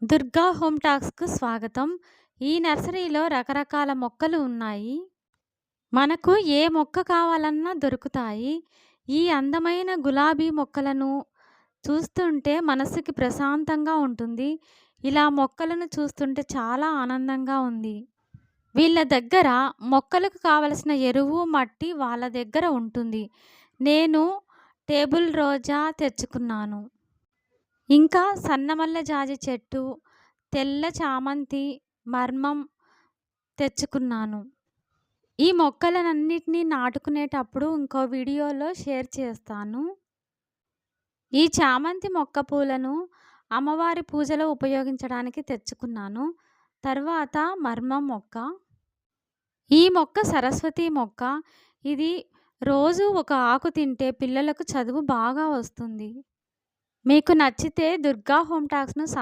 Durga home టాక్స్‌కు స్వాగతం. ఈ నర్సరీలో రకరకాల మొక్కలు ఉన్నాయి. మనకు ఏ మొక్క కావాలన్నా దొరుకుతాయి. ఈ అందమైన గులాబీ మొక్కలను చూస్తుంటే మనసుకి ప్రశాంతంగా ఉంటుంది. ఇలా మొక్కలను చూస్తుంటే చాలా ఆనందంగా ఉంది. వీళ్ళ దగ్గర మొక్కలకు కావలసిన ఎరువు, మట్టి వాళ్ళ దగ్గర ఉంటుంది. నేను టేబుల్ రోజా తెచ్చుకున్నాను. ఇంకా సన్నమల్లె జాజి చెట్టు, తెల్ల చామంతి, మర్మం తెచ్చుకున్నాను. ఈ మొక్కలనన్నిటిని నాటుకునేటప్పుడు ఇంకో వీడియోలో షేర్ చేస్తాను. ఈ చామంతి మొక్క పూలను అమ్మవారి పూజలో ఉపయోగించడానికి తెచ్చుకున్నాను. తర్వాత మర్మం మొక్క. ఈ మొక్క సరస్వతి మొక్క. ఇది రోజు ఒక ఆకు తింటే పిల్లలకు చదువు బాగా వస్తుంది. మీకు నచ్చితే దుర్గా హోమ్ టాక్స్‌ను